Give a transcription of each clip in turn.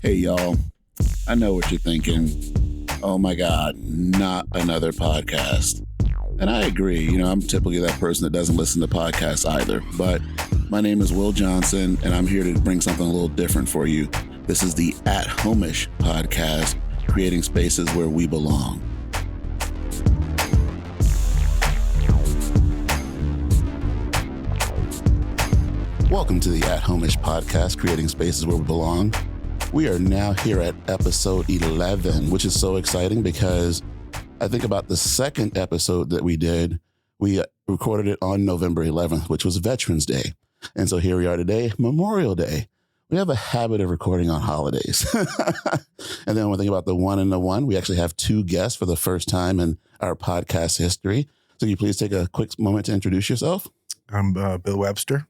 Hey, y'all. I know what you're thinking. Oh my God, not another podcast. And I agree. I'm typically that person that doesn't listen to podcasts either. But my name is Will Johnson, and I'm here to bring something a little different for you. This is the At Home-ish podcast, creating spaces where we belong. Welcome to the At Home-ish podcast, creating spaces where we belong. We are now here at episode 11, which is so exciting because I think about the second episode that we did, we recorded it on November 11th, which was Veterans Day. And so here we are today, Memorial Day. We have a habit of recording on holidays. And then when we think about the one and the one, we actually have two guests for the first time in our podcast history. So can you please take a quick moment to introduce yourself? I'm Bill Webster.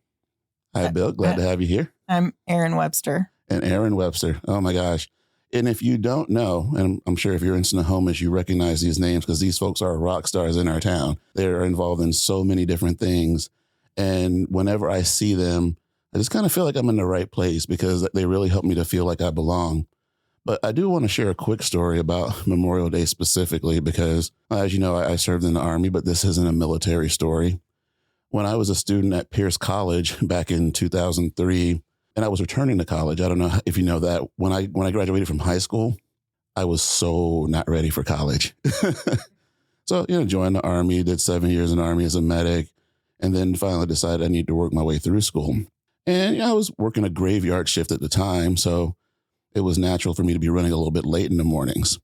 Hi, Bill. Glad to have you here. I'm Erin Webster. And Erin Webster. Oh, my gosh. And if you don't know, and I'm sure if you're in Snohomish, you recognize these names because these folks are rock stars in our town. They're involved in so many different things. And whenever I see them, I just kind of feel like I'm in the right place because they really help me to feel like I belong. But I do want to share a quick story about Memorial Day specifically because, as you know, I served in the Army, but this isn't a military story. When I was a student at Pierce College back in 2003, and I was returning to college. I don't know if you know that. When I graduated from high school, I was so not ready for college. So, joined the Army, did 7 years in the Army as a medic, and then finally decided I need to work my way through school. And I was working a graveyard shift at the time, so it was natural for me to be running a little bit late in the mornings.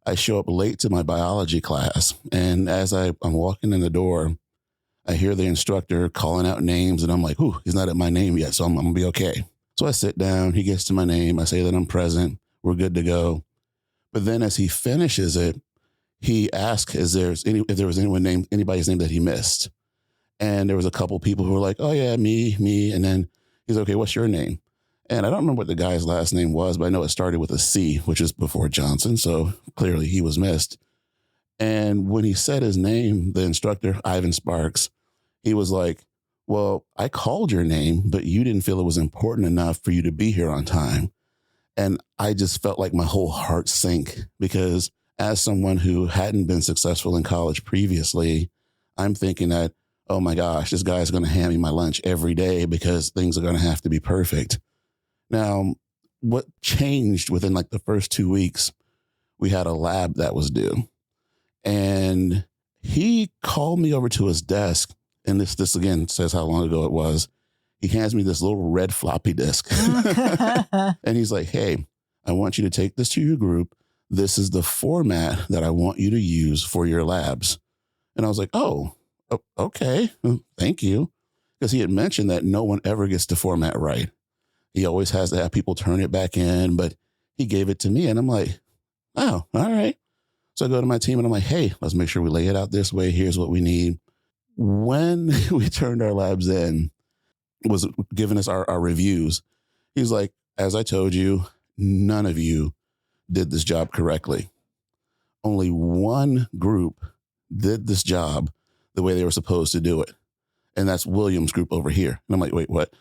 I show up late to my biology class, and as I'm walking in the door, I hear the instructor calling out names, and I'm like, ooh, he's not at my name yet, so I'm going to be okay. So I sit down, he gets to my name, I say that I'm present, we're good to go. But then as he finishes it, he asks if there was anybody's name that he missed. And there was a couple people who were like, oh yeah, me. And then he's okay, what's your name? And I don't remember what the guy's last name was, but I know it started with a C, which is before Johnson. So clearly he was missed. And when he said his name, the instructor, Ivan Sparks, he was like, well, I called your name, but you didn't feel it was important enough for you to be here on time. And I just felt like my whole heart sank because as someone who hadn't been successful in college previously, I'm thinking that, oh my gosh, this guy's going to hand me my lunch every day because things are going to have to be perfect. Now, what changed within like the first 2 weeks, we had a lab that was due. And he called me over to his desk. And this again says how long ago it was. He hands me this little red floppy disk. And he's like, hey, I want you to take this to your group. This is the format that I want you to use for your labs. And I was like, oh, okay. Thank you. Because he had mentioned that no one ever gets the format right. He always has to have people turn it back in, but he gave it to me. And I'm like, oh, all right. So I go to my team and I'm like, hey, let's make sure we lay it out this way. Here's what we need. When we turned our labs in, was giving us our reviews. He's like, as I told you, none of you did this job correctly. Only one group did this job the way they were supposed to do it. And that's William's group over here. And I'm like, wait, what?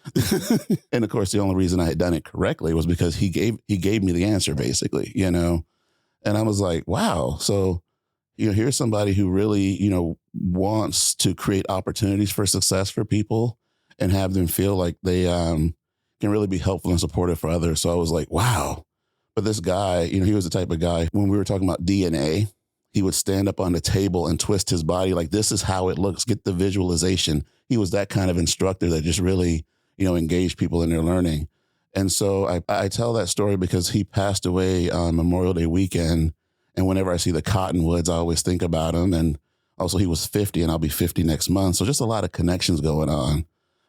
And of course, the only reason I had done it correctly was because he gave me the answer, basically, And I was like, wow. So, here's somebody who really, wants to create opportunities for success for people and have them feel like they can really be helpful and supportive for others. So I was like, wow. But this guy, he was the type of guy, when we were talking about DNA, he would stand up on the table and twist his body like, this is how it looks. Get the visualization. He was that kind of instructor that just really, engaged people in their learning. And so I tell that story because he passed away on Memorial Day weekend. And whenever I see the Cottonwoods, I always think about him. And also he was 50 and I'll be 50 next month. So just a lot of connections going on.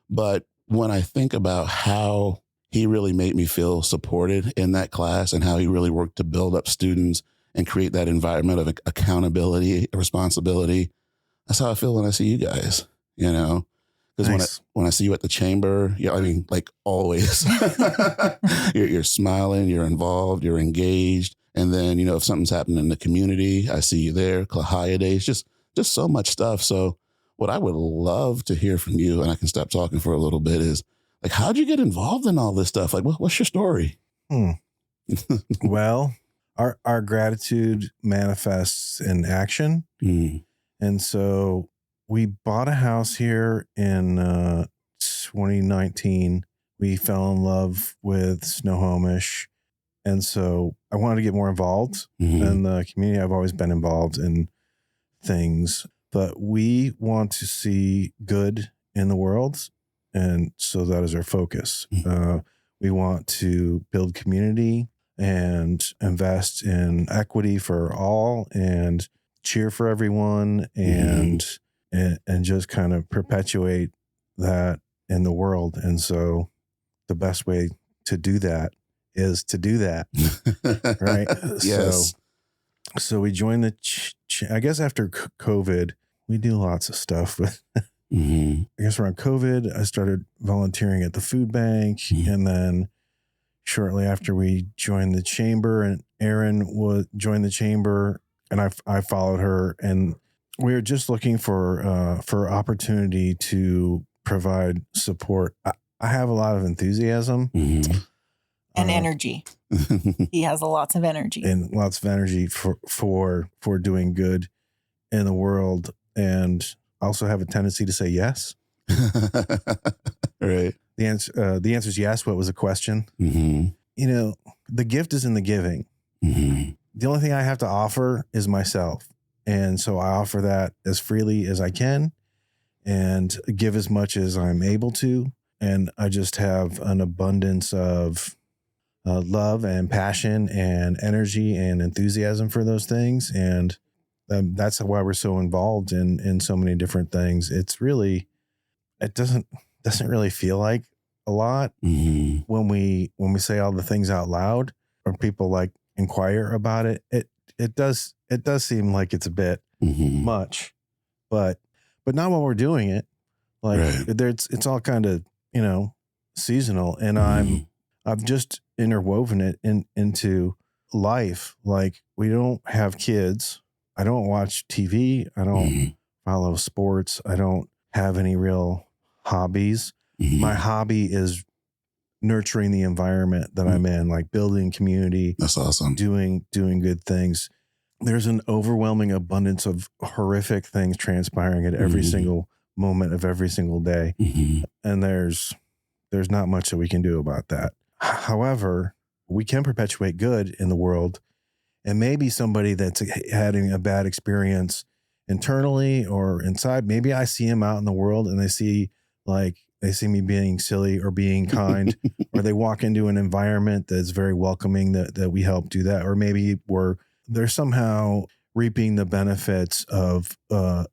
But when I think about how he really made me feel supported in that class and how he really worked to build up students and create that environment of accountability, responsibility, that's how I feel when I see you guys, Because Nice. when I see you at the chamber, like always, you're smiling, you're involved, you're engaged. And then, if something's happening in the community, I see you there. Kla Ha Ya Days, just so much stuff. So what I would love to hear from you, and I can stop talking for a little bit, is like, how'd you get involved in all this stuff? Like, what's your story? Well, our gratitude manifests in action. Mm. And so we bought a house here in 2019. We fell in love with Snohomish. And so I wanted to get more involved in the community. I've always been involved in things, but we want to see good in the world. And so that is our focus. We want to build community and invest in equity for all and cheer for everyone and just kind of perpetuate that in the world. And so the best way to do that is to do that. Right. Yes. So we joined the, I guess after COVID, we do lots of stuff. I guess around COVID, I started volunteering at the food bank. And then shortly after we joined the chamber, and Erin joined the chamber, and I followed her, and we were just looking for opportunity to provide support. I have a lot of enthusiasm and energy. He has lots of energy for doing good in the world, and also have a tendency to say yes. Right. The answer is yes. What was the question? You know, the gift is in the giving. The only thing I have to offer is myself. And so I offer that as freely as I can and give as much as I'm able to. And I just have an abundance of love and passion and energy and enthusiasm for those things. And that's why we're so involved in so many different things. It's really, it doesn't really feel like a lot when we say all the things out loud or people like inquire about it. It does seem like it's a bit much, but not while we're doing it. Like it's all kind of, you know, seasonal, and I've just interwoven it into life. Like, we don't have kids. I don't watch TV. I don't follow sports. I don't have any real hobbies. My hobby is nurturing the environment that I'm in, like building community. That's awesome. Doing good things. There's an overwhelming abundance of horrific things transpiring at every single moment of every single day. And there's not much that we can do about that. However, we can perpetuate good in the world, and maybe somebody that's having a bad experience internally or inside, maybe I see him out in the world and they see me being silly or being kind, or they walk into an environment that's very welcoming that we help do that. Or maybe they're somehow reaping the benefits of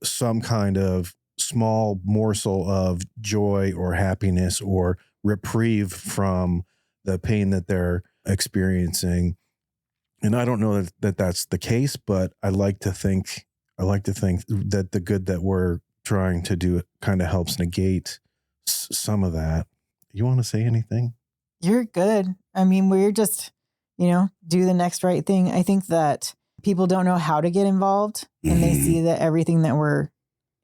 some kind of small morsel of joy or happiness or reprieve from the pain that they're experiencing. And I don't know that that's the case, but I like to think that the good that we're trying to do kind of helps negate some of that. You want to say anything? You're good. I mean, we're just, do the next right thing. I think that people don't know how to get involved, and they see that everything that we're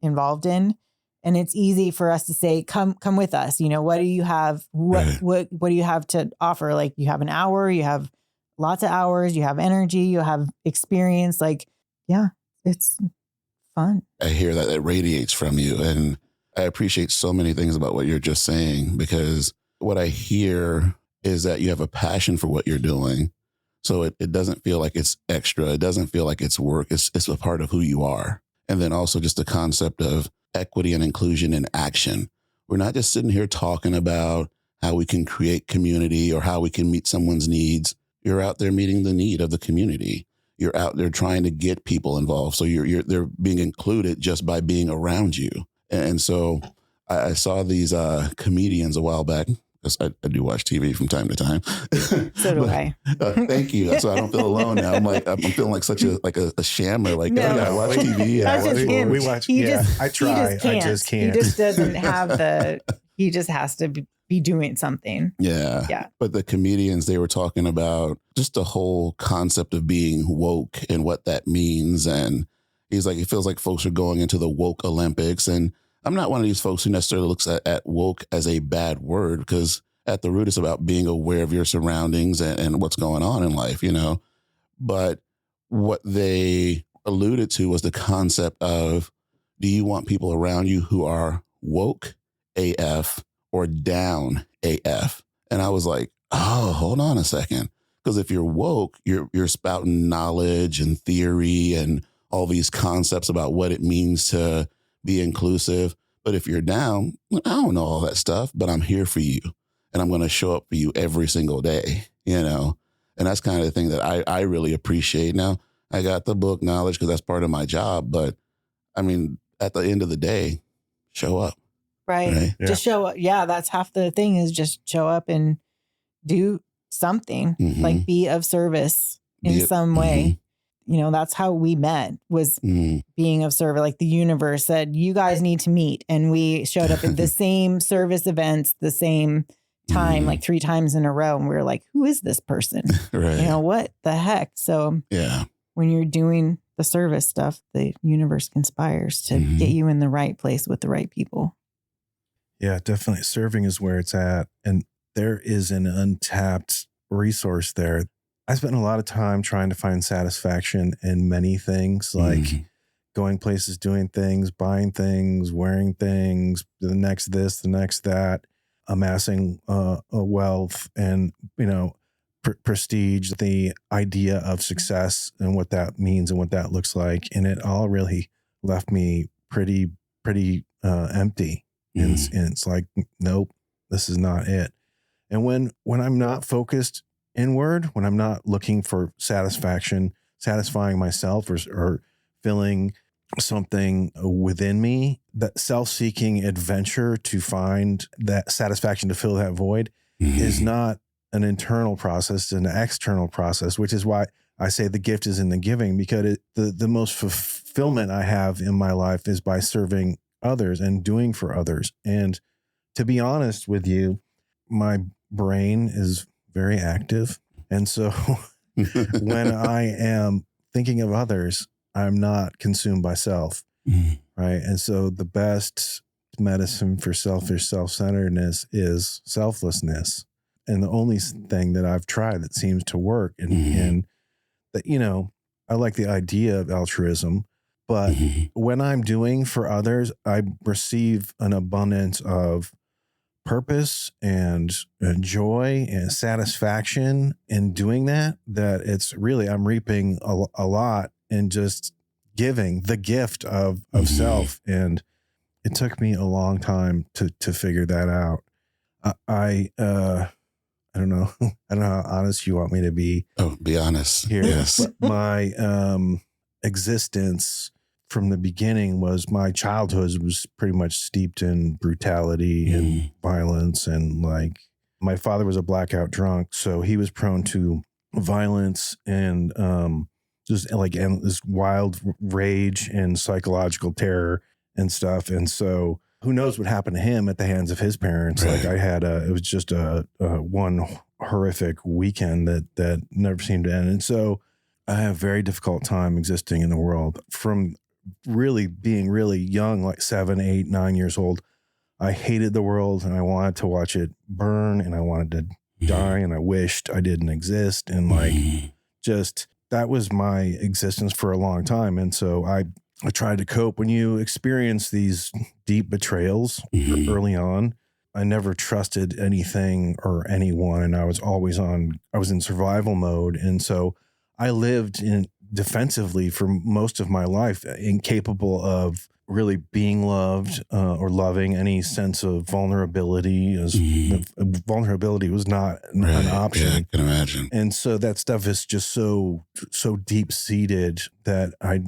involved in, and it's easy for us to say, come with us. What do you have? What do you have to offer? Like, you have an hour, you have lots of hours, you have energy, you have experience. Like, yeah, it's fun. I hear that it radiates from you. And I appreciate so many things about what you're just saying, because what I hear is that you have a passion for what you're doing. So it doesn't feel like it's extra. It doesn't feel like it's work. It's a part of who you are. And then also just the concept of equity and inclusion in action. We're not just sitting here talking about how we can create community or how we can meet someone's needs. You're out there meeting the need of the community. You're out there trying to get people involved. So they're being included just by being around you. And so I saw these comedians a while back, because I do watch TV from time to time. So do I. Thank you. So I don't feel alone now. I'm feeling like such a shammer. Like, no. I watch TV. That's just him. We watch. I try. I just can't. He just doesn't have he just has to be doing something. Yeah. But the comedians, they were talking about just the whole concept of being woke and what that means. And he's like, it feels like folks are going into the woke Olympics. And I'm not one of these folks who necessarily looks at woke as a bad word, because at the root, it's about being aware of your surroundings and what's going on in life, you know. But what they alluded to was the concept of, do you want people around you who are woke AF or down AF? And I was like, oh, hold on a second. Because if you're woke, you're spouting knowledge and theory and all these concepts about what it means to be inclusive. But if you're down, I don't know all that stuff, but I'm here for you. And I'm going to show up for you every single day, you know? And that's kind of the thing that I really appreciate. Now, I got the book knowledge because that's part of my job. But I mean, at the end of the day, show up. Right. Yeah. Just show up. Yeah. That's half the thing, is just show up and do something, like be of service in some way. You know, that's how we met, was being of service. Like the universe said, you guys need to meet. And we showed up at the same service events, the same time, like 3 times in a row. And we were like, who is this person? Right. You know, what the heck? So Yeah. when you're doing the service stuff, the universe conspires to get you in the right place with the right people. Yeah, definitely. Serving is where it's at. And there is an untapped resource there. I spent a lot of time trying to find satisfaction in many things, like going places, doing things, buying things, wearing things, the next this, the next that, amassing a wealth and, you know, prestige, the idea of success and what that means and what that looks like. And it all really left me pretty empty. And it's like, nope, this is not it. And when I'm not focused inward, when I'm not looking for satisfaction, satisfying myself or filling something within me, that self-seeking adventure to find that satisfaction, to fill that void, is not an internal process, it's an external process, which is why I say the gift is in the giving, because the most fulfillment I have in my life is by serving others and doing for others. And to be honest with you, my brain is very active. And so when I am thinking of others, I'm not consumed by self. Right. And so the best medicine for selfish self-centeredness is selflessness. And the only thing that I've tried that seems to work, and that, you know, I like the idea of altruism, but when I'm doing for others, I receive an abundance of purpose and joy and satisfaction in doing that it's really, I'm reaping a lot in just giving the gift of self. And it took me a long time to figure that out. I don't know. I don't know how honest you want me to be. Oh, be honest. Here. Yes. But my existence from the beginning was, my childhood was pretty much steeped in brutality and violence. And like, my father was a blackout drunk, so he was prone to violence and just like this wild rage and psychological terror and stuff. And so who knows what happened to him at the hands of his parents. Right. Like I had it was just a one horrific weekend that never seemed to end. And so I have a very difficult time existing in the world from really being really young, like 7, 8, 9 years old. I hated the world and I wanted to watch it burn and I wanted to die and I wished I didn't exist. And like, just, that was my existence for a long time. And so I tried to cope. When you experience these deep betrayals early on, I never trusted anything or anyone. And I was in survival mode. And so I lived defensively for most of my life, incapable of really being loved or loving any sense of vulnerability. Vulnerability was not an option. Yeah, I can imagine. And so that stuff is just so deep seated that I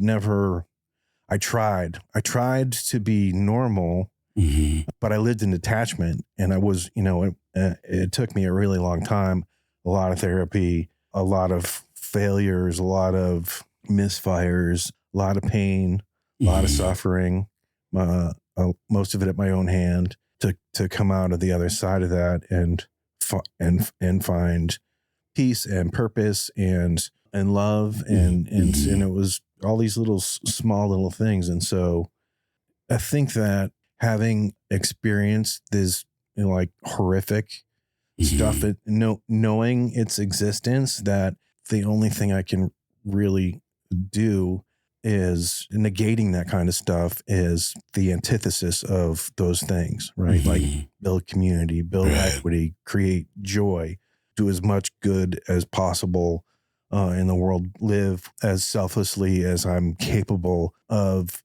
tried to be normal, but I lived in detachment, and I was, it took me a really long time, a lot of therapy, a lot of failures, a lot of misfires, a lot of pain, a lot of suffering, most of it at my own hand, to come out of the other side of that and find peace and purpose and love and it was all these small little things. And so I think that having experienced this like horrific stuff, knowing its existence, that the only thing I can really do is negating that kind of stuff is the antithesis of those things, right? Like build community, build equity, create joy, do as much good as possible in the world, live as selflessly as I'm capable of.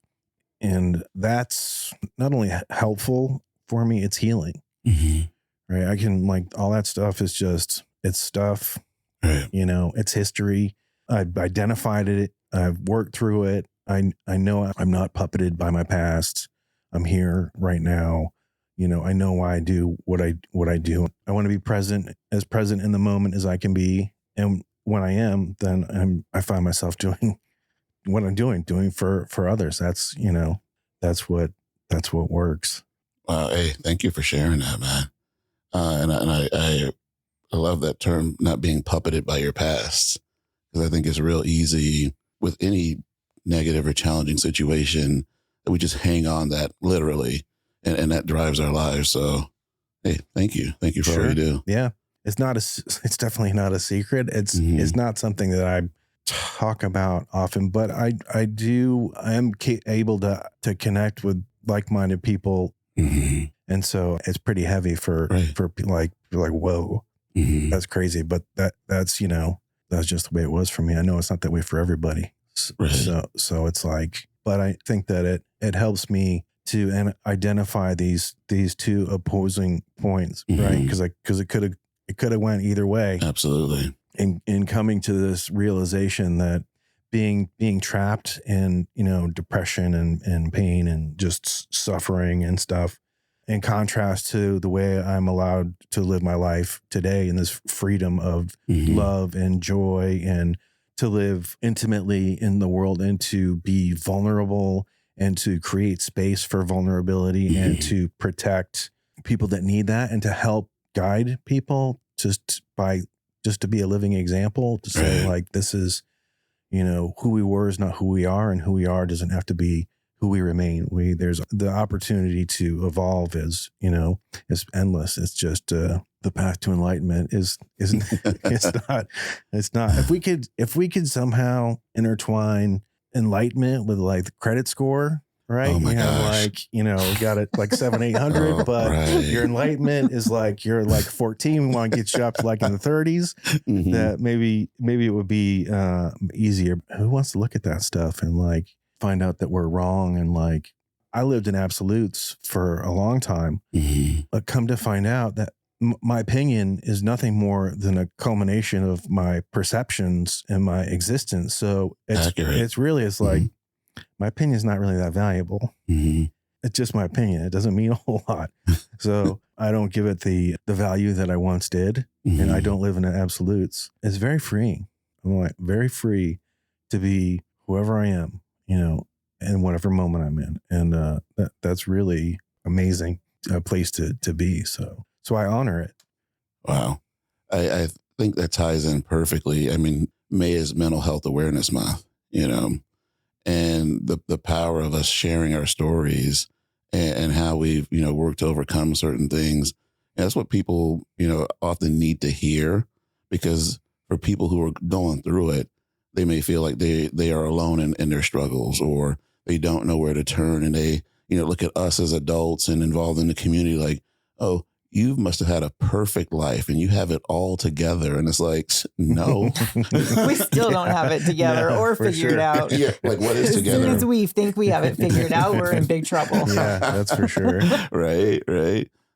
And that's not only helpful for me, it's healing, right? I can, like, all that stuff is just, it's stuff, it's history. I've identified it. I've worked through it. I know I'm not puppeted by my past. I'm here right now. I know why I do what I do. I want to be present in the moment as I can be. And when I am, then I find myself doing what I'm doing for others. That's what works. Wow. Hey, thank you for sharing that, man. And I love that term, not being puppeted by your past, because I think it's real easy with any negative or challenging situation that we just hang on that literally, and that drives our lives. So, hey, thank you for all you do. Yeah, it's definitely not a secret. It's not something that I talk about often, but I am able to connect with like-minded people, and so it's pretty heavy for people like whoa, that's crazy, but that's just the way it was for me. I know it's not that way for everybody. So it's like, but I think that it helps me to identify these two opposing points, right? Because it could have went either way. Absolutely. In coming to this realization that being trapped in depression and pain and just suffering and stuff, in contrast to the way I'm allowed to live my life today in this freedom of love and joy, and to live intimately in the world, and to be vulnerable, and to create space for vulnerability, and to protect people that need that, and to help guide people just to be a living example, to say, like, this is, who we were is not who we are, and who we are doesn't have to be who we remain. There's the opportunity to evolve is endless. It's just the path to enlightenment is it's not. If we could somehow intertwine enlightenment with, like, the credit score, right? Oh my gosh. Got it like 700-800, but your enlightenment is like, you're like 14. We want to get you up to like in the 30s. That maybe it would be easier. Who wants to look at that stuff and like find out that we're wrong? And like, I lived in absolutes for a long time, but come to find out that my opinion is nothing more than a culmination of my perceptions and my existence. So it's like, my opinion is not really that valuable. It's just my opinion. It doesn't mean a whole lot. So I don't give it the value that I once did. And I don't live in the absolutes. It's very freeing. I'm like very free to be whoever I am, in whatever moment I'm in. And that's really amazing place to be. So I honor it. Wow. I think that ties in perfectly. I mean, May is Mental Health Awareness Month, and the power of us sharing our stories and how we've, worked to overcome certain things. And that's what people, often need to hear, because for people who are going through it, they may feel like they are alone in their struggles, or they don't know where to turn. And they, look at us as adults and involved in the community like, oh, you must have had a perfect life and you have it all together. And it's like, no. We still don't have it together or figured out. Yeah, like what is together? As soon as we think we have it figured out, we're in big trouble. Yeah, that's for sure. Right.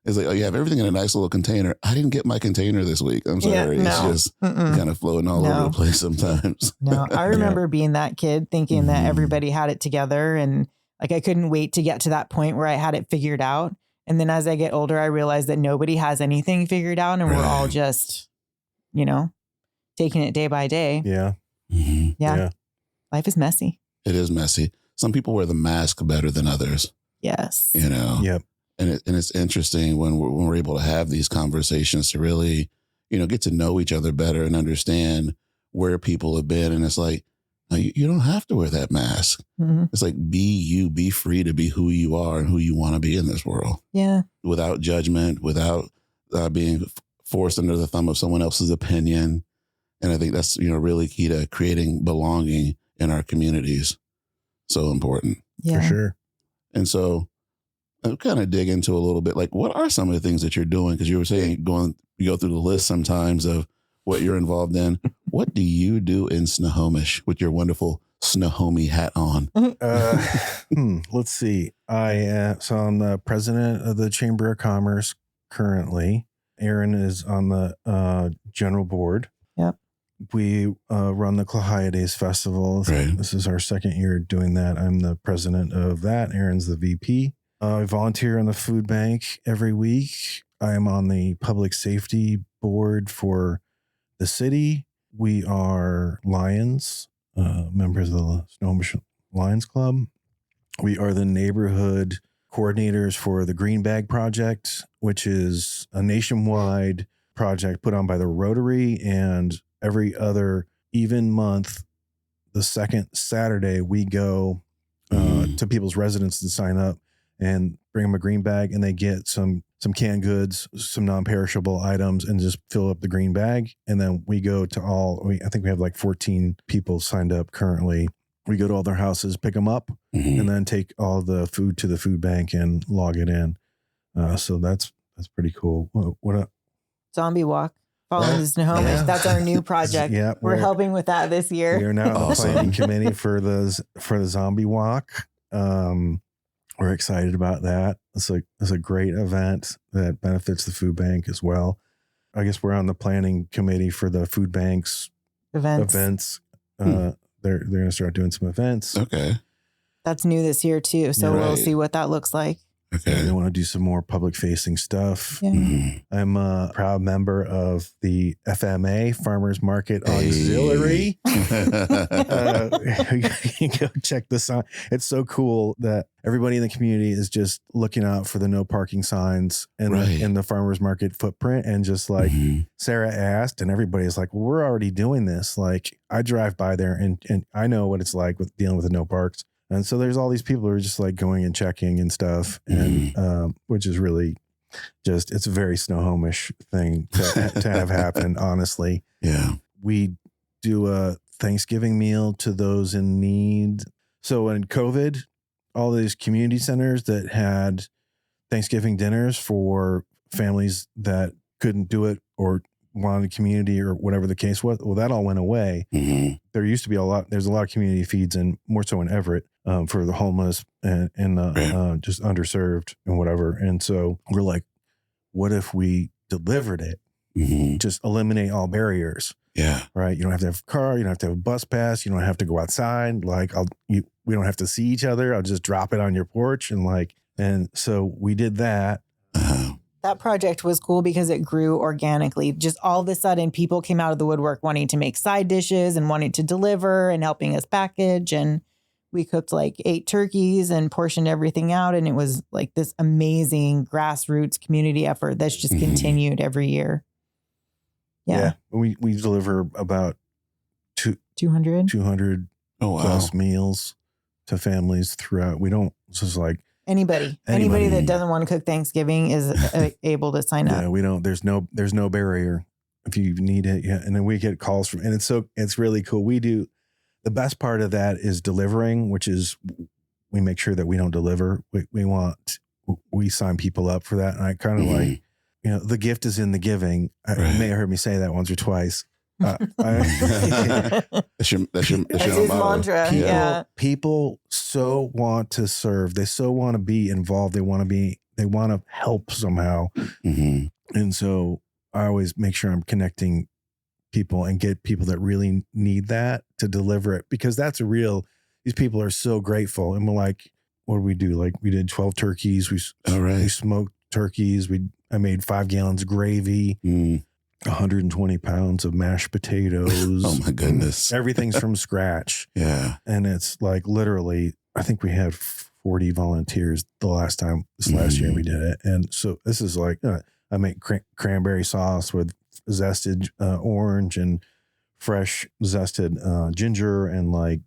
It's like, oh, you have everything in a nice little container. I didn't get my container this week. I'm sorry. Yeah, no. It's just kind of floating all over the place sometimes. No, I remember being that kid thinking that everybody had it together. And like, I couldn't wait to get to that point where I had it figured out. And then as I get older, I realized that nobody has anything figured out, and we're all just, taking it day by day. Yeah. Yeah. Life is messy. It is messy. Some people wear the mask better than others. Yes. Yep. And it's interesting when we're able to have these conversations to really, get to know each other better and understand where people have been. And it's like, no, you don't have to wear that mask. It's like, be you, be free to be who you are and who you want to be in this world. Yeah. Without judgment, without being forced under the thumb of someone else's opinion. And I think that's, really key to creating belonging in our communities. So important. Yeah. For sure. And so I'll kind of dig into a little bit, like, what are some of the things that you're doing? Because you were saying you go through the list sometimes of what you're involved in. What do you do in Snohomish with your wonderful Snohomi hat on? Let's see. So I'm the president of the Chamber of Commerce currently. Erin is on the general board. Yep. We run the Kla Ha Ya Days festival. Right. This is our second year doing that. I'm the president of that. Erin's the VP. I volunteer on the food bank every week. I am on the public safety board for the city. We are Lions, members of the Snohomish Lions Club. We are the neighborhood coordinators for the Green Bag Project, which is a nationwide project put on by the Rotary, and every other even month, the second Saturday, we go to people's residences to sign up and bring them a green bag, and they get some canned goods, some non-perishable items, and just fill up the green bag. And then we go to I think we have like 14 people signed up currently. We go to all their houses, pick them up, and then take all the food to the food bank and log it in. So that's pretty cool. What Zombie walk. Following the Snohomish. Yeah. That's our new project. Yeah, we're helping with that this year. We are now Awesome. the planning committee for the zombie walk. We're excited about that. It's a great event that benefits the food bank as well. I guess we're on the planning committee for the food bank's events. They're going to start doing some events. Okay. That's new this year too. So You're we'll right. see what that looks like. Okay. They want to do some more public facing stuff. Yeah. I'm a proud member of the FMA Farmers Market Auxiliary. Go check this out. It's so cool that everybody in the community is just looking out for the no parking signs and Right. in the farmers market footprint. And just like Sarah asked, and everybody's like, well, we're already doing this. Like, I drive by there and I know what it's like with dealing with the no parks. And so there's all these people who are just like going and checking and stuff, and which is really just, it's a very Snohomish thing to have happen, honestly. Yeah. We do a Thanksgiving meal to those in need. So in COVID, all these community centers that had Thanksgiving dinners for families that couldn't do it or wanted community or whatever the case was, well, that all went away. There used to be there's a lot of community feeds, and more so in Everett, for the homeless and just underserved and whatever. And so we're like, what if we delivered it? Just eliminate all barriers. Yeah. Right. You don't have to have a car. You don't have to have a bus pass. You don't have to go outside. Like we don't have to see each other. I'll just drop it on your porch. And so we did that. That project was cool because it grew organically. Just all of a sudden, people came out of the woodwork wanting to make side dishes and wanting to deliver and helping us package. And we cooked like 8 turkeys and portioned everything out. And it was like this amazing grassroots community effort that's just continued every year. Yeah. We deliver about 200 Oh, wow. plus meals to families throughout. We don't, this is like, Anybody that doesn't want to cook Thanksgiving is able to sign up. yeah, we don't, there's no barrier if you need it. Yeah. And then we get calls from, and it's really cool. We do, the best part of that is delivering, which is we make sure that we don't deliver. We sign people up for that. And I kind of like, the gift is in the giving. You may have heard me say that once or twice. That's your That's his mantra. Yeah. People so want to serve. They so want to be involved. They want to help somehow. And so I always make sure I'm connecting people and get people that really need that to deliver it, because these people are so grateful. And we're like, what do we do? Like, we did 12 turkeys. We smoked turkeys. I made 5 gallons of gravy. 120 pounds of mashed potatoes. Oh my goodness. Everything's from scratch. Yeah. And it's like literally, I think we had 40 volunteers this last year we did it. And so this is like, I make cranberry sauce with zested orange and fresh zested ginger and like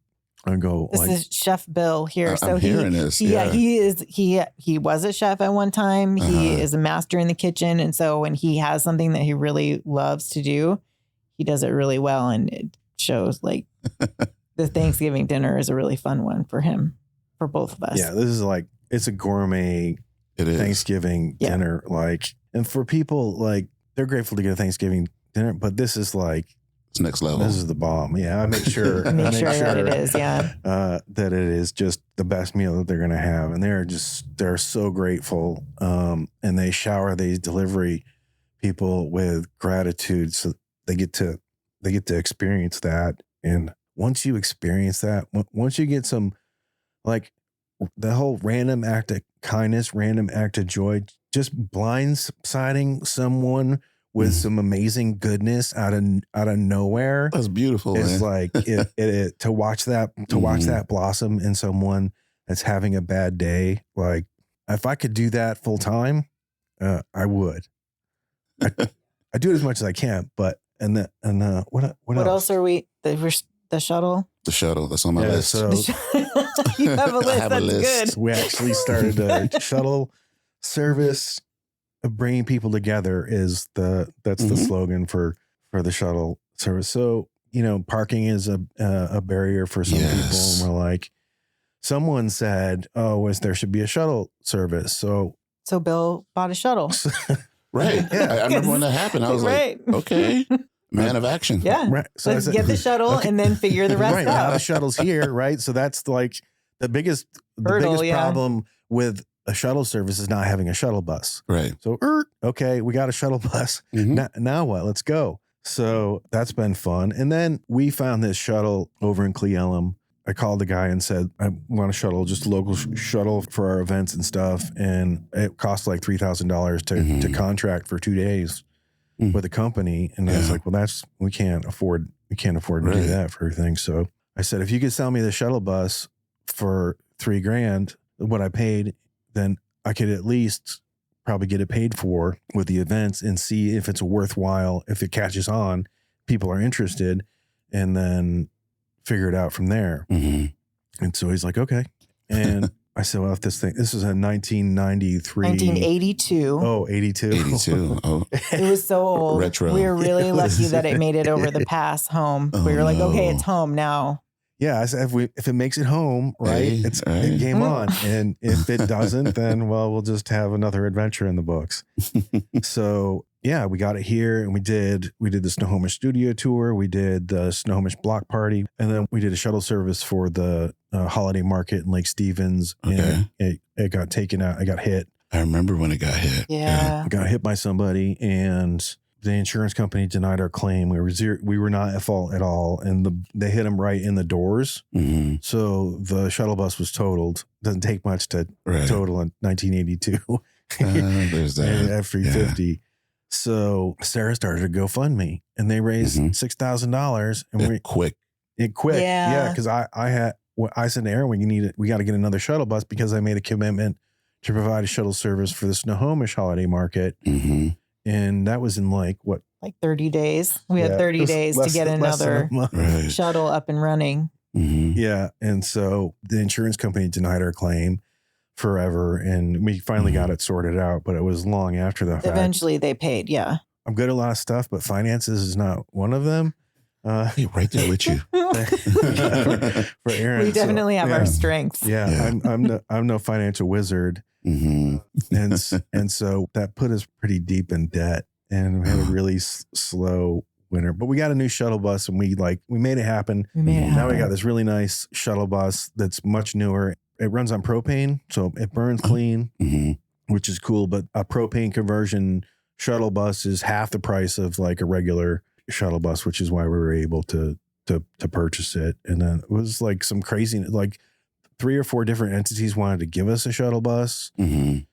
I go This is Chef Bill here. I'm hearing this. Yeah. He was a chef at one time. He Uh-huh. is a master in the kitchen. And so when he has something that he really loves to do, he does it really well. And it shows like the Thanksgiving dinner is a really fun one for him, for both of us. Yeah, this is like, it's a gourmet Thanksgiving dinner. Like, and for people, like, they're grateful to get a Thanksgiving dinner, but this is like, it's next level. This is the bomb. Yeah, I make sure that it is. Yeah, that it is just the best meal that they're going to have, and they're so grateful. And they shower these delivery people with gratitude, so they get to experience that. And once you experience that, once you get some, like, the whole random act of kindness, random act of joy, just blindsiding someone with some amazing goodness out of nowhere. That's beautiful. It's like it to watch that blossom in someone that's having a bad day. Like, if I could do that full time, I would. I do it as much as I can, but what else are we? The shuttle. The shuttle. That's on my list. So you have a list. Have That's a list. good. We actually started a shuttle service. Of bringing people together is the slogan for the shuttle service. So, parking is a barrier for some people. And we're like, someone said, there should be a shuttle service. So Bill bought a shuttle. Right. Yeah. I remember when that happened. I was like, okay, man of action. Yeah. Right. So let's get the shuttle and then figure the rest right, out. Now the shuttle's here, right? So that's like the biggest problem with a shuttle service is not having a shuttle bus. Right. So, okay, we got a shuttle bus. Now what? Let's go. So that's been fun. And then we found this shuttle over in Cle. I called the guy and said, I want a shuttle, just a local shuttle for our events and stuff. And it cost like $3,000 to contract for 2 days with a company. And I was like, well, we can't afford to do that for everything. So I said, if you could sell me the shuttle bus for $3,000, what I paid, then I could at least probably get it paid for with the events and see if it's worthwhile, if it catches on, people are interested, and then figure it out from there. And so he's like, okay. And I said, well, if this is a 1993. 1982. Oh, 82. 82. Oh. It was so old. Retro. We were really lucky that it made it over the pass home. We were like, okay, it's home now. Yeah, I said, if it makes it home, right, it's game on. And if it doesn't, then, well, we'll just have another adventure in the books. So, yeah, we got it here, and we did the Snohomish studio tour. We did the Snohomish block party, and then we did a shuttle service for the holiday market in Lake Stevens. Okay. And it got taken out. I got hit. I remember when it got hit. Yeah. I got hit by somebody, and the insurance company denied our claim. We were not at fault at all, and they hit them right in the doors. So the shuttle bus was totaled. Doesn't take much to total in 1982. There's that. F-350. So Sarah started a GoFundMe, and they raised $6,000, and quick. Yeah, because I said to Erin, we got to get another shuttle bus because I made a commitment to provide a shuttle service for the Snohomish holiday market. And that was in like 30 days. We had 30 days to get another shuttle up and running. Yeah. And so the insurance company denied our claim forever. And we finally got it sorted out, but it was long after the fact. Eventually they paid. Yeah. I'm good at a lot of stuff, but finances is not one of them. Hey, right there with you. For Erin. We definitely have our strengths. Yeah. I'm no financial wizard. And so that put us pretty deep in debt, and we had a really slow winter, but we got a new shuttle bus, and we made it happen. Now we got this really nice shuttle bus that's much newer. It runs on propane, so it burns clean, which is cool. But a propane conversion shuttle bus is half the price of like a regular shuttle bus, which is why we were able to purchase it. And then it was like some crazy, like 3 or 4 different entities wanted to give us a shuttle bus.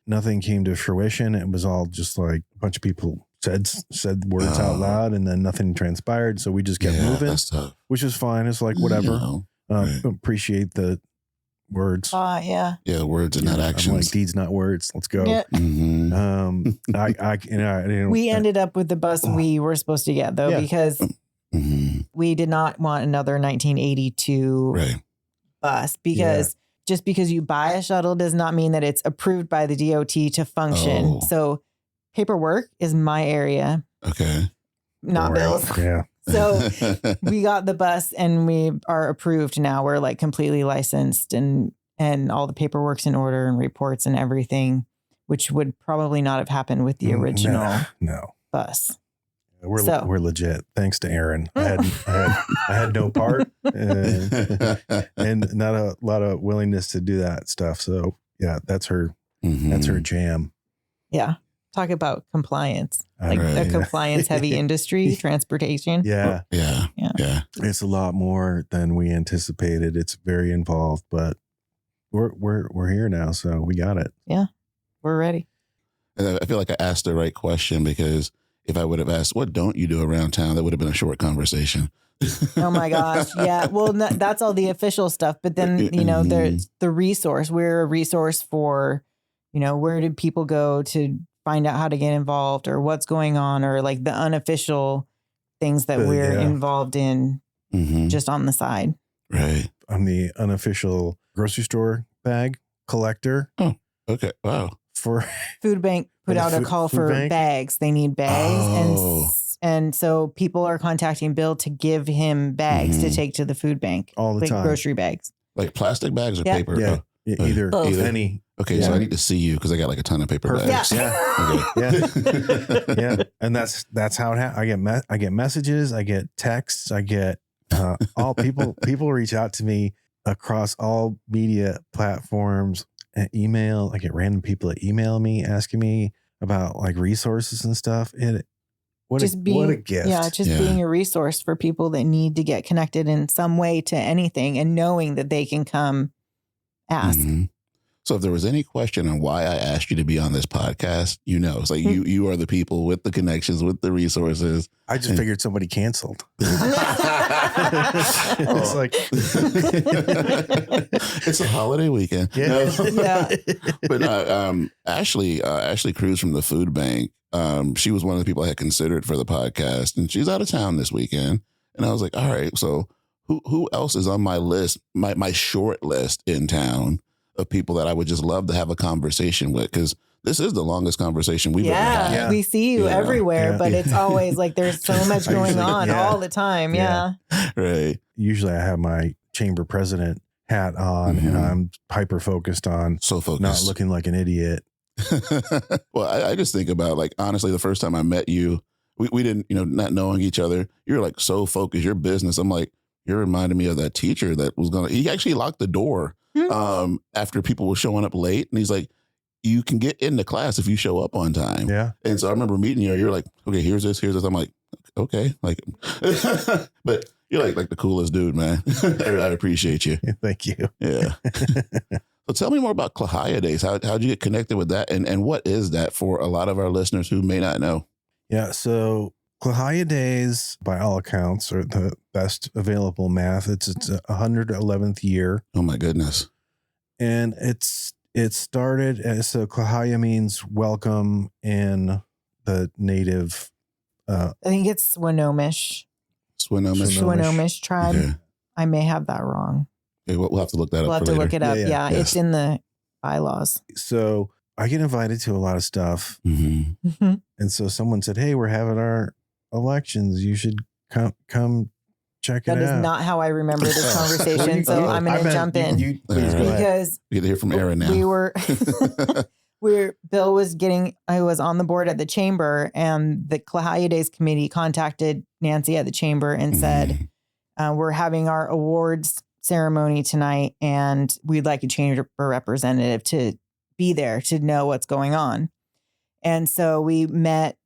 Nothing came to fruition. It was all just like a bunch of people said words out loud, and then nothing transpired. So we just kept moving, that's tough. which is fine. It's like, whatever. Appreciate the words. Yeah. Yeah, words and not actions. I'm like, deeds, not words. Let's go. Yeah. We ended up with the bus we were supposed to get, though, because we did not want another 1982 bus because just because you buy a shuttle does not mean that it's approved by the DOT to function. Oh. So paperwork is my area, Okay. not Bill's. Yeah. So we got the bus and we are approved now. We're like completely licensed and all the paperwork's in order and reports and everything, which would probably not have happened with the original bus. We're legit. Thanks to Erin. I had no part and not a lot of willingness to do that stuff. So yeah, that's her jam. Yeah. Talk about compliance, like Right. a compliance heavy industry, transportation. Yeah. Yeah. It's a lot more than we anticipated. It's very involved, but we're here now. So we got it. Yeah. We're ready. And I feel like I asked the right question because if I would have asked, what don't you do around town? That would have been a short conversation. Oh my gosh. Yeah. Well, that's all the official stuff. But then, there's the resource. We're a resource for, where do people go to find out how to get involved or what's going on or like the unofficial things that we're involved in just on the side. Right. I'm the unofficial grocery store bag collector. Oh, okay. Wow. For Food Bank put out a call for bags. They need bags. Oh. And so people are contacting Bill to give him bags to take to the food bank. All the time. Grocery bags. Like plastic bags or Yeah. paper? Yeah. Oh. Either any. Okay, so I need to see you because I got like a ton of paper Perfect. bags. Yeah. Yeah. And that's how it I get messages, I get texts, I get all people reach out to me across all media platforms, email. I get random people that email me asking me about like resources and stuff. And what a gift. Yeah, being a resource for people that need to get connected in some way to anything and knowing that they can come ask. Mm-hmm. So if there was any question on why I asked you to be on this podcast, it's like you are the people with the connections, with the resources. I just figured somebody canceled. It's like it's a holiday weekend. Yeah. But Ashley Cruz from the food bank, she was one of the people I had considered for the podcast, and she's out of town this weekend. And I was like, all right, so who else is on my list, my short list in town of people that I would just love to have a conversation with? Because this is the longest conversation we've ever had. Yeah, we see you everywhere, but it's always like there's so much going on all the time. Yeah. Right. Usually I have my chamber president hat on and I'm hyper focused on not looking like an idiot. Well, I just think about, like, honestly, the first time I met you, we didn't, not knowing each other, you're like so focused, your business. I'm like, you're reminding me of that teacher that he actually locked the door after people were showing up late. And he's like, you can get into class if you show up on time. Yeah. And so I remember meeting you. You're like, okay, here's this. I'm like, okay. Like, but you're like the coolest dude, man. I appreciate you. Thank you. Yeah. So tell me more about Kla Ha Ya Days. How'd you get connected with that? And what is that for a lot of our listeners who may not know? Yeah. So Kla Ha Ya Days, by all accounts, are the best available math. It's 111th year. Oh my goodness. And it started, so Kla Ha Ya means welcome in the native. I think it's Snohomish tribe. Okay. I may have that wrong. Okay, we'll have to look that up. We'll have to look it up. Yeah, Yes. It's in the bylaws. So I get invited to a lot of stuff. Mm-hmm. And so someone said, hey, we're having our elections. You should come check it out. That is not how I remember this conversation. So I'm going to jump in because we get to hear from Erin now. Bill was I was on the board at the chamber, and the Kla Ha Ya Days committee contacted Nancy at the chamber and said, we're having our awards ceremony tonight, and we'd like a chamber representative to be there to know what's going on. And so we met.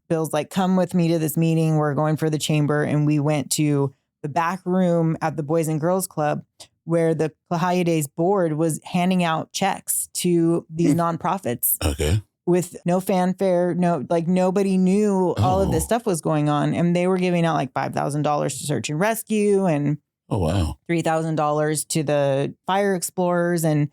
Bill's like, come with me to this meeting. We're going for the chamber. And we went to the back room at the Boys and Girls Club where the Kla Ha Ya Days board was handing out checks to these nonprofits. Okay. With no fanfare, nobody knew all of this stuff was going on. And they were giving out like $5,000 to search and rescue and $3,000 to the fire explorers. And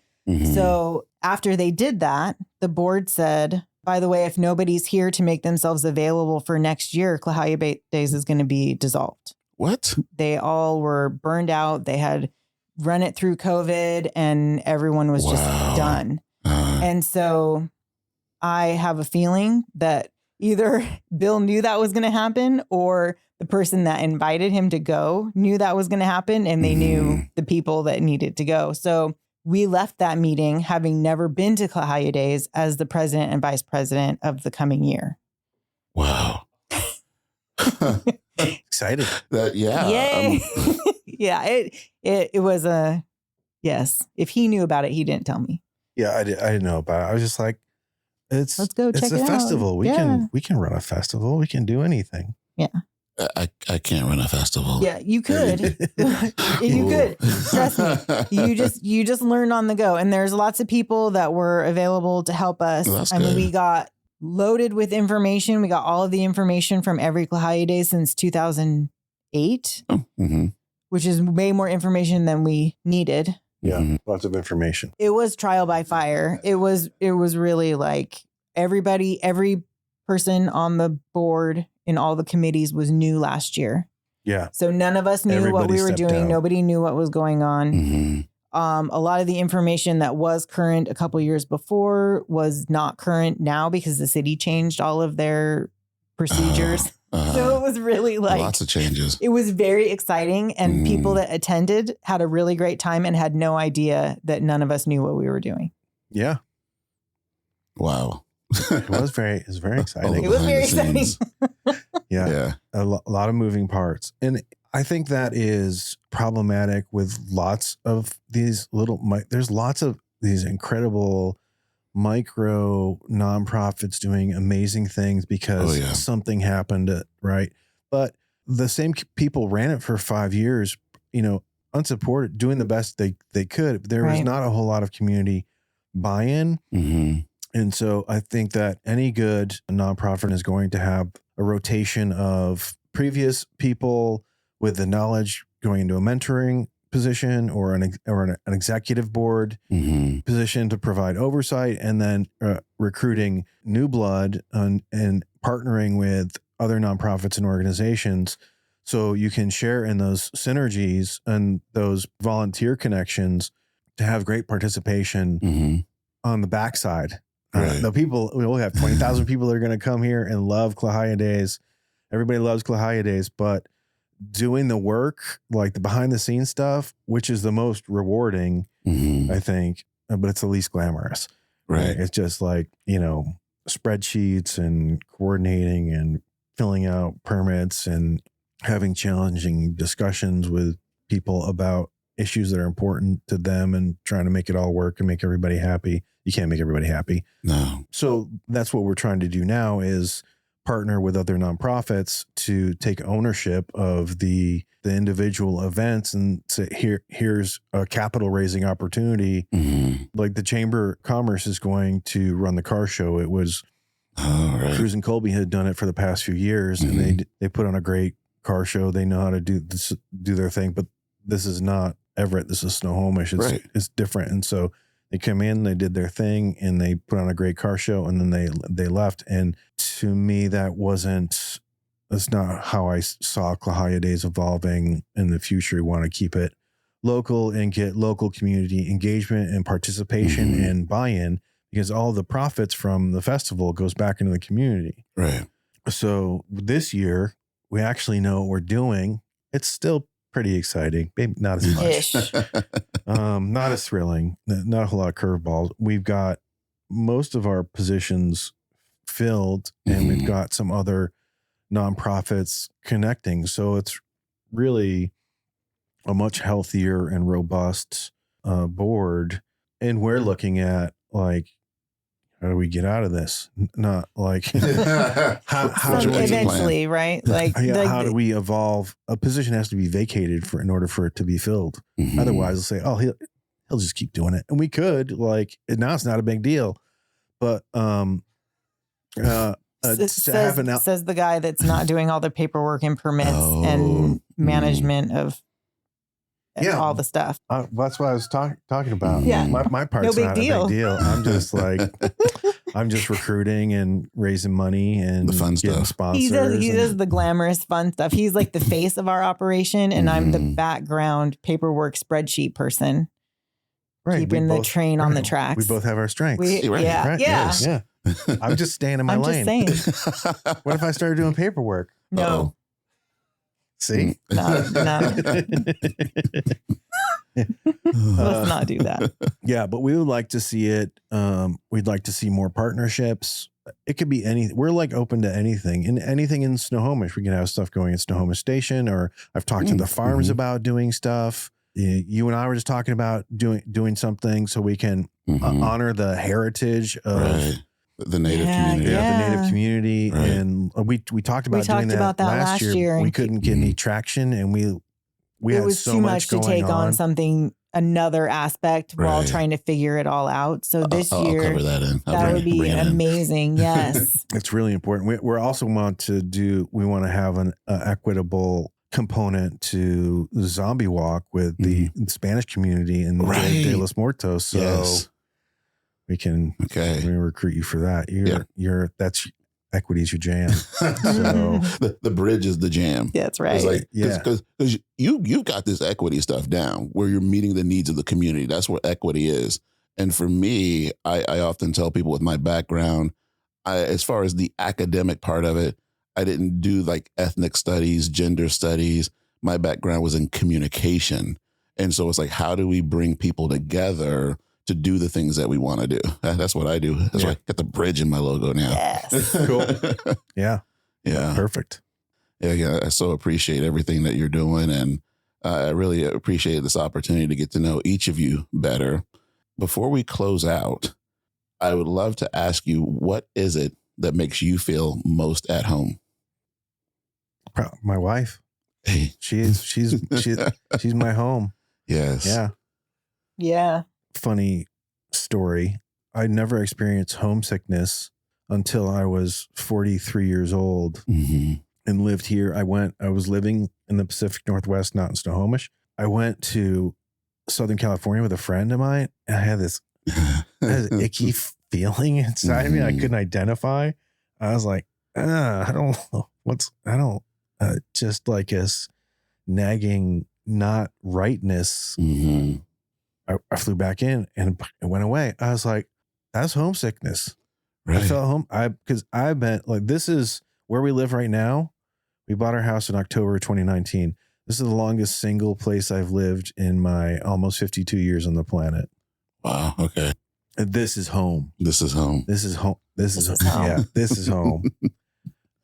so after they did that, the board said, by the way, if nobody's here to make themselves available for next year, Kla Ha Ya Days is going to be dissolved. What? They all were burned out. They had run it through COVID and everyone was just done. And so I have a feeling that either Bill knew that was going to happen or the person that invited him to go knew that was going to happen and they knew the people that needed to go. So we left that meeting having never been to Kla Ha Ya Days as the president and vice president of the coming year. Wow. Excited. Yay. Yeah, it was a yes. If he knew about it, he didn't tell me. Yeah, I didn't know about it. I was just like, let's go check it out. It's a festival. We can run a festival. We can do anything. Yeah. I can't run a festival. Yeah, you could. You could. Trust me. You just learn on the go. And there's lots of people that were available to help us. Well, I mean, we got loaded with information. We got all of the information from every Kla Ha Ya Day since 2008, which is way more information than we needed. Yeah, lots of information. It was trial by fire. It was really like every person on the board in all the committees was new last year. Yeah. So none of us knew what we were doing. Out. Nobody knew what was going on. A lot of the information that was current a couple years before was not current now because the city changed all of their procedures. So it was really like lots of changes. It was very exciting. And people that attended had a really great time and had no idea that none of us knew what we were doing. Yeah. Wow. It was very exciting. It was very exciting. Yeah. A lot of moving parts. And I think that is problematic with lots of these there's lots of these incredible micro nonprofits doing amazing things because something happened, right? But the same people ran it for 5 years, unsupported, doing the best they could. There was not a whole lot of community buy-in. And so I think that any good nonprofit is going to have a rotation of previous people with the knowledge going into a mentoring position or an executive board position to provide oversight, and then recruiting new blood and partnering with other nonprofits and organizations so you can share in those synergies and those volunteer connections to have great participation on the backside. Right. We will have 20,000 people that are going to come here and love Kla Ha Ya Days. Everybody loves Kla Ha Ya Days, but doing the work, like the behind the scenes stuff, which is the most rewarding, I think, but it's the least glamorous. Right. It's just like, spreadsheets and coordinating and filling out permits and having challenging discussions with people about issues that are important to them and trying to make it all work and make everybody happy. You can't make everybody happy. No. So that's what we're trying to do now is partner with other nonprofits to take ownership of the individual events and say, here's a capital raising opportunity. Like the Chamber of Commerce is going to run the car show. It was Cruz and Colby had done it for the past few years and they put on a great car show. They know how to do their thing, but this is not Everett. This is Snohomish. It's different. And so they come in, they did their thing, and they put on a great car show, and then they left. And to me, that's not how I saw Kla Ha Ya Days evolving in the future. We want to keep it local and get local community engagement and participation and buy-in, because all the profits from the festival goes back into the community. Right. So this year, we actually know what we're doing. It's still pretty exciting. Maybe not as much. Not as thrilling. Not a whole lot of curveballs. We've got most of our positions filled, and we've got some other nonprofits connecting. So it's really a much healthier and robust board. And we're looking at like, how do we get out of this? Not like how do we eventually, right? Like, how do we evolve? A position has to be vacated in order for it to be filled. Otherwise, they'll say, "Oh, he'll just keep doing it," and we could now it's not a big deal, but says the guy that's not doing all the paperwork and permits and management of all the stuff. That's what I was talking about. Yeah. My part's no big not deal. a big deal. I'm just like, I'm just recruiting and raising money and The fun getting stuff. sponsors. He does the glamorous fun stuff. He's like the face of our operation, and I'm the Mhm. background paperwork spreadsheet person, right, keeping the train on the tracks. We both have our strengths. Right. Yeah, Right, yeah. yes. Yeah. I'm just staying in my I'm lane. just saying. What if I started doing paperwork? No, See? no. Let's not do that. Yeah, but we would like to see it. We'd like to see more partnerships. It could be anything. We're like open to anything. And anything in Snohomish. We can have stuff going at Snohomish Station, or I've talked to the farms about doing stuff. You and I were just talking about doing something so we can honor the heritage of the native community. the native community. Right. And we talked about doing that last year. We couldn't get any traction, and we it had was so too much much to going take on something, another aspect while Right. trying to figure it all out. So this year, I'll cover that in. that would be amazing. Yes. It's really important. We also want to have an equitable component to the zombie walk with the Spanish community in De Los Muertos. So we can recruit you for that. That's equity's your jam. So the bridge is the jam. That's right. It's like, because you've got this equity stuff down where you're meeting the needs of the community. That's what equity is. And for me, I often tell people with my background, as far as the academic part of it, I didn't do like ethnic studies, gender studies. My background was in communication. And so it's like, how do we bring people together to do the things that we want to do? That's what I do. That's why I got the bridge in my logo now. Yes. Cool. Yeah. Yeah. Perfect. Yeah. I so appreciate everything that you're doing. And I really appreciate this opportunity to get to know each of you better. Before we close out, I would love to ask you, what is it that makes you feel most at home? My wife. Hey. She's my home. Yes. Yeah. Yeah. Funny story. I never experienced homesickness until I was 43 years old and lived here. I was living in the Pacific Northwest, not in Snohomish. I went to Southern California with a friend of mine, and I had this icky feeling inside of me I couldn't identify. I was like, I don't know just like this nagging not rightness. I flew back in and it went away. I was like, that's homesickness. Right. I felt home. Because I've been like, this is where we live right now. We bought our house in October 2019. This is the longest single place I've lived in my almost 52 years on the planet. Wow. Okay. And this is home. This is home. This is home. This is home. Yeah. This is home.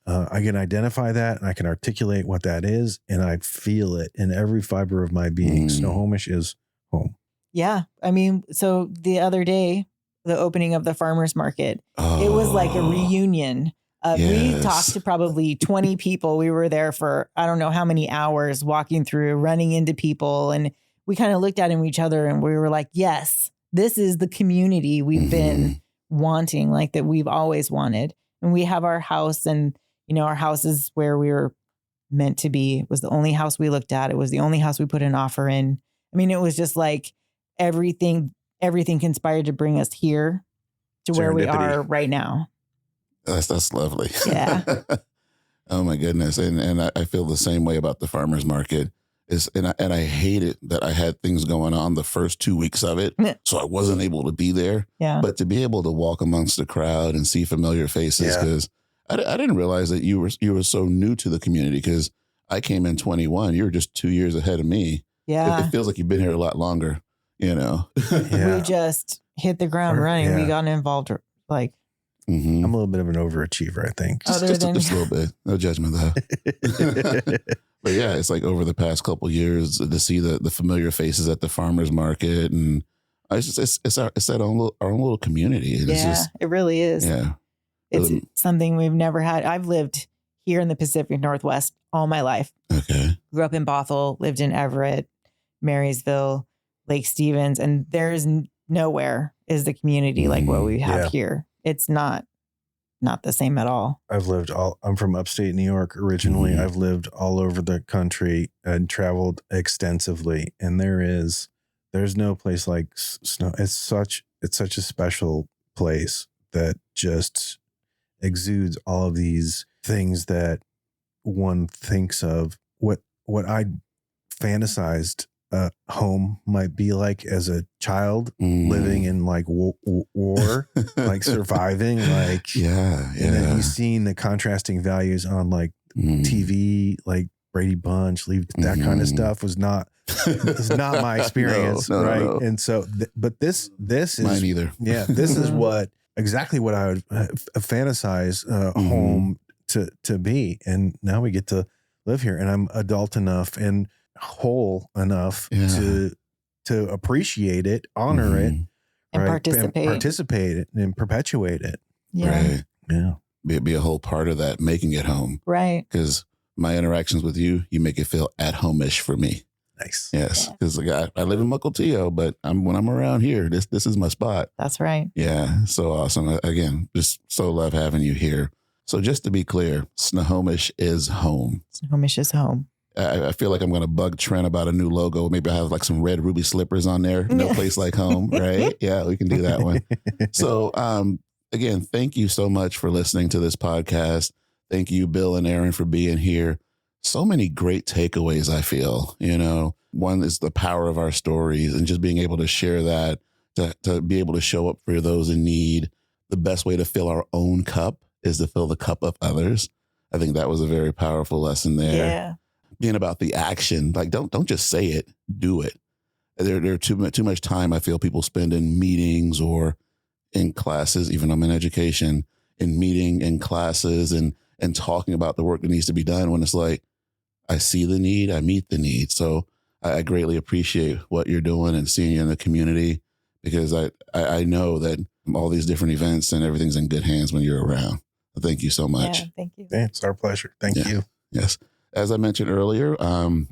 I can identify that and I can articulate what that is. And I feel it in every fiber of my being. Snohomish is home. Yeah. I mean, so the other day, the opening of the farmer's market, it was like a reunion. We talked to probably 20 people. We were there for, I don't know how many hours, walking through, running into people. And we kind of looked at each other and we were like, yes, this is the community we've been wanting, like that we've always wanted. And we have our house, and, our house is where we were meant to be. It was the only house we looked at. It was the only house we put an offer in. I mean, it was just like everything conspired to bring us here to where we are right now. That's lovely. Yeah. Oh my goodness. And I feel the same way about the farmer's market. And I hate it that I had things going on the first 2 weeks of it. So I wasn't able to be there. Yeah. But to be able to walk amongst the crowd and see familiar faces, because I didn't realize that you were so new to the community, because I came in 21. You were just 2 years ahead of me. Yeah. It feels like you've been here a lot longer, We just hit the ground running. Yeah. We got involved like. I'm a little bit of an overachiever, I think. Just a little bit. No judgment though. But yeah, it's like over the past couple of years to see the familiar faces at the farmer's market, and it's that our own little community. And it really is. Yeah. It's something we've never had. I've lived here in the Pacific Northwest all my life. Okay. Grew up in Bothell, lived in Everett, Marysville, Lake Stevens, and there's nowhere is the community like what we have here. It's not the same at all. I'm from upstate New York originally. I've lived all over the country and traveled extensively, and there's no place like Snow. It's such a special place that just exudes all of these things that one thinks of. What I fantasized home might be like as a child, living in like war, like surviving, like yeah. And then you seeing the contrasting values on like TV, like Brady Bunch, that kind of stuff was not my experience, right? No. And so, but this is mine either. Yeah, this is exactly what I would fantasize home to be, and now we get to live here, and I'm adult enough and whole enough to appreciate it, honor it, and participate and perpetuate it. Yeah. Right. Yeah. Be a whole part of that, making it home. Right. Because my interactions with you make it feel at home-ish for me. Nice. Yes. Because I live in Mukilteo, but when I'm around here, this is my spot. That's right. Yeah. So awesome. Again, just so love having you here. So just to be clear, Snohomish is home. Snohomish is home. I feel like I'm going to bug Trent about a new logo. Maybe I have like some red ruby slippers on there. No place like home, right? Yeah, we can do that one. So again, thank you so much for listening to this podcast. Thank you, Bill and Erin, for being here. So many great takeaways, I feel. One is the power of our stories and just being able to share that, to be able to show up for those in need. The best way to fill our own cup is to fill the cup of others. I think that was a very powerful lesson there. Yeah. Being about the action, like don't just say it, do it. There too much time I feel people spend in meetings or in classes, even I'm in education, in classes and talking about the work that needs to be done, when it's like, I see the need, I meet the need. So I greatly appreciate what you're doing and seeing you in the community, because I know that all these different events and everything's in good hands when you're around. Thank you so much. Yeah, thank you. Yeah, it's our pleasure. Thank you. Yes. As I mentioned earlier, I'm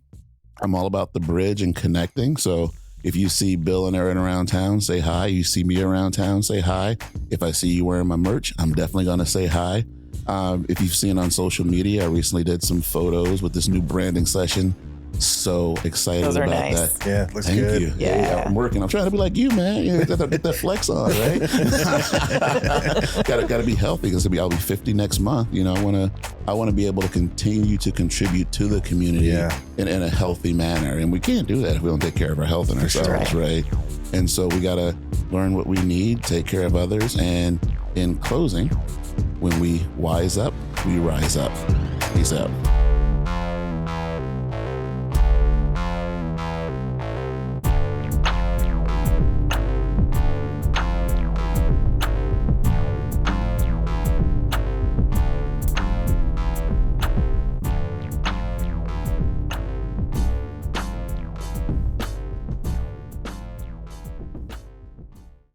all about the bridge and connecting. So if you see Bill and Erin around town, say hi. You see me around town, say hi. If I see you wearing my merch, I'm definitely going to say hi. If you've seen on social media, I recently did some photos with this new branding session. So excited Those are about nice. that. Yeah, looks Thank good. you. Yeah. I'm working. I'm trying to be like you, man. Get that flex on, right? Got to be healthy, because I'll be 50 next month. I want to be able to continue to contribute to the community in a healthy manner, and we can't do that if we don't take care of our health and ourselves, right? And so we got to learn what we need, take care of others, and in closing, when we wise up, we rise up. Peace out.